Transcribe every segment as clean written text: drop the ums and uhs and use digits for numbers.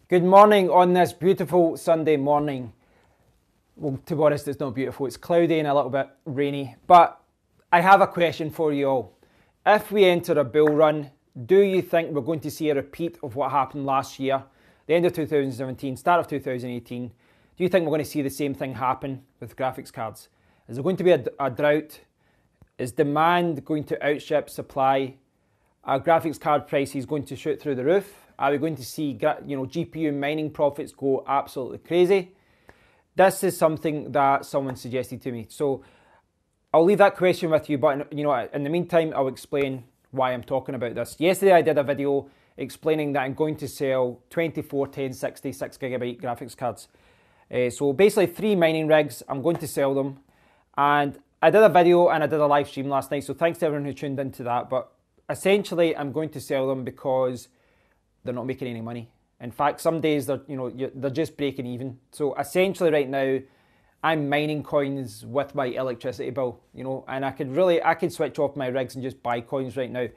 Good morning on this beautiful Sunday morning. Well, to be honest, it's not beautiful. It's cloudy and a little bit rainy. But I have a question for you all. If we enter a bull run, do you think we're going to see a repeat of what happened last year, the end of 2017, start of 2018? Do you think we're going to see the same thing happen with graphics cards? Is there going to be a drought? Is demand going to outstrip supply? Are graphics card prices going to shoot through the roof? Are we going to see GPU mining profits go absolutely crazy? This is something that someone suggested to me. So I'll leave that question with you, but in the meantime, I'll explain why I'm talking about this. Yesterday I did a video explaining that I'm going to sell 24 1060 6GB graphics cards. So basically 3 mining rigs, I'm going to sell them. And I did a video and I did a live stream last night, so thanks to everyone who tuned into that. But essentially I'm going to sell them because they're not making any money. In fact, some days they're just breaking even. So essentially right now, I'm mining coins with my electricity bill, and I could switch off my rigs and just buy coins right now.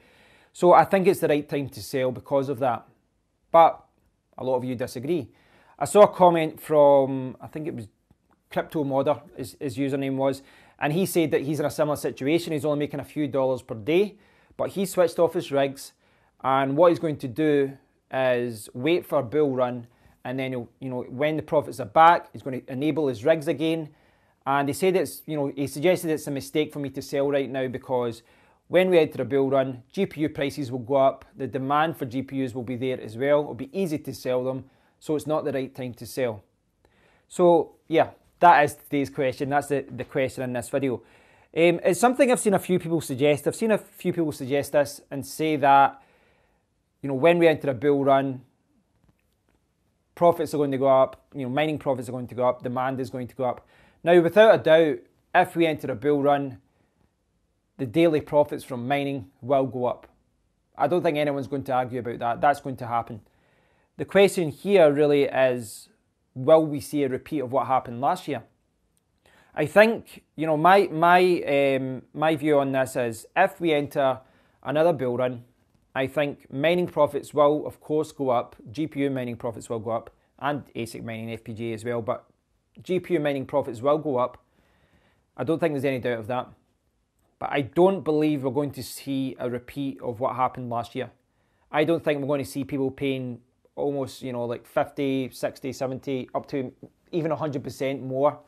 So I think it's the right time to sell because of that. But a lot of you disagree. I saw a comment from, I think it was Crypto Modder, his username was, and he said that he's in a similar situation. He's only making a few dollars per day, but he switched off his rigs, and what he's going to do is wait for a bull run, and then when the profits are back, he's going to enable his rigs again. And he said he suggested it's a mistake for me to sell right now because when we enter a bull run, GPU prices will go up, the demand for GPUs will be there as well, it'll be easy to sell them, so it's not the right time to sell. So yeah, that is today's question. That's the question in this video. It's something I've seen a few people suggest. I've seen a few people suggest this and say that when we enter a bull run, profits are going to go up, mining profits are going to go up, demand is going to go up. Now, without a doubt, if we enter a bull run, the daily profits from mining will go up. I don't think anyone's going to argue about that. That's going to happen. The question here really is, will we see a repeat of what happened last year? I think, my view on this is, if we enter another bull run, I think mining profits will, of course, go up. GPU mining profits will go up, and ASIC mining, FPGA as well, but GPU mining profits will go up. I don't think there's any doubt of that. But I don't believe we're going to see a repeat of what happened last year. I don't think we're going to see people paying almost, like 50, 60, 70, up to even 100% more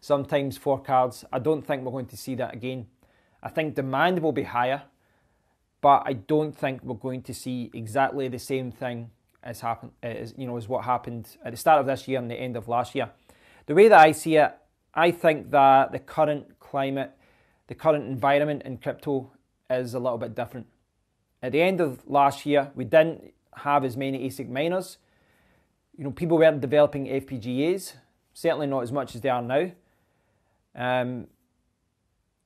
sometimes for cards. I don't think we're going to see that again. I think demand will be higher, but I don't think we're going to see exactly the same thing as what happened at the start of this year and the end of last year. The way that I see it, I think that the current climate, the current environment in crypto is a little bit different. At the end of last year, we didn't have as many ASIC miners. People weren't developing FPGAs, certainly not as much as they are now.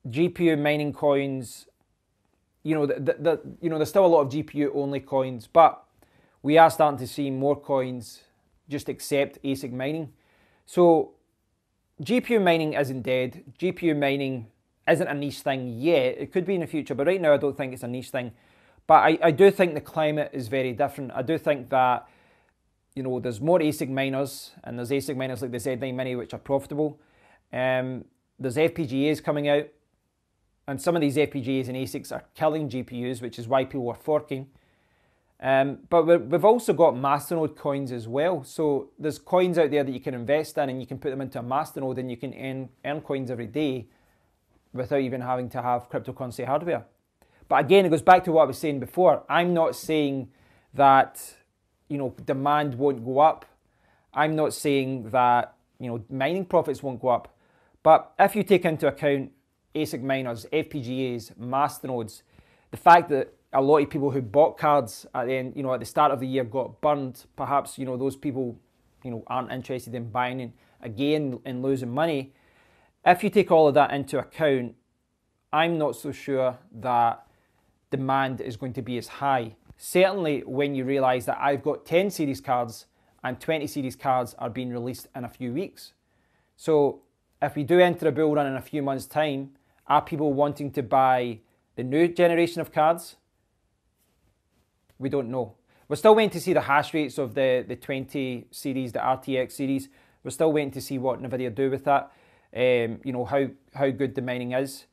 GPU mining coins, there's still a lot of GPU-only coins, but we are starting to see more coins just accept ASIC mining. So GPU mining isn't dead. GPU mining isn't a niche thing yet. It could be in the future, but right now I don't think it's a niche thing. But I do think the climate is very different. I do think that, there's more ASIC miners, and there's ASIC miners like the Z9 Mini, which are profitable. There's FPGAs coming out, and some of these FPGAs and ASICs are killing GPUs, which is why people are forking. But we've also got masternode coins as well. So there's coins out there that you can invest in, and you can put them into a masternode, and you can earn coins every day without even having to have cryptocurrency hardware. But again, it goes back to what I was saying before. I'm not saying that demand won't go up. I'm not saying that mining profits won't go up. But if you take into account ASIC miners, FPGAs, masternodes, the fact that a lot of people who bought cards at the end, at the start of the year got burned, perhaps those people aren't interested in buying again and losing money. If you take all of that into account, I'm not so sure that demand is going to be as high. Certainly when you realize that I've got 10 series cards and 20 series cards are being released in a few weeks. So if we do enter a bull run in a few months' time, are people wanting to buy the new generation of cards? We don't know. We're still waiting to see the hash rates of the 20 series, the RTX series. We're still waiting to see what NVIDIA do with that, you know, how good the mining is.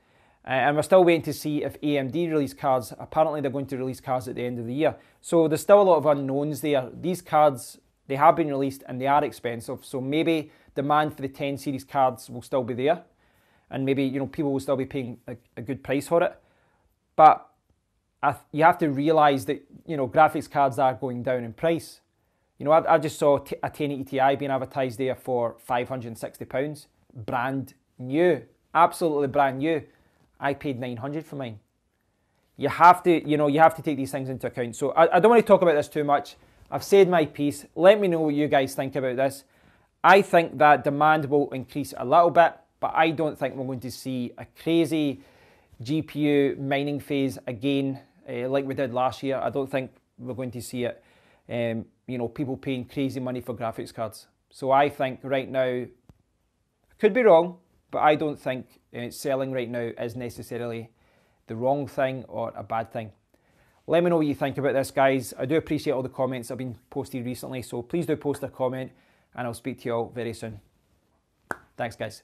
And we're still waiting to see if AMD release cards. Apparently they're going to release cards at the end of the year. So there's still a lot of unknowns there. These cards, they have been released and they are expensive. So maybe demand for the 10 series cards will still be there. And maybe, you know, people will still be paying a good price for it. But you have to realise that, you know, graphics cards are going down in price. You know, I just saw a 1080 Ti being advertised there for £560. Brand new. Absolutely brand new. I paid £900 for mine. You have to, you know, you have to take these things into account. So I don't want to talk about this too much. I've said my piece. Let me know what you guys think about this. I think that demand will increase a little bit, but I don't think we're going to see a crazy GPU mining phase again like we did last year. I don't think we're going to see it, you know, people paying crazy money for graphics cards. So I think right now, I could be wrong, but I don't think selling right now is necessarily the wrong thing or a bad thing. Let me know what you think about this, guys. I do appreciate all the comments that have been posted recently, so please do post a comment, and I'll speak to you all very soon. Thanks, guys.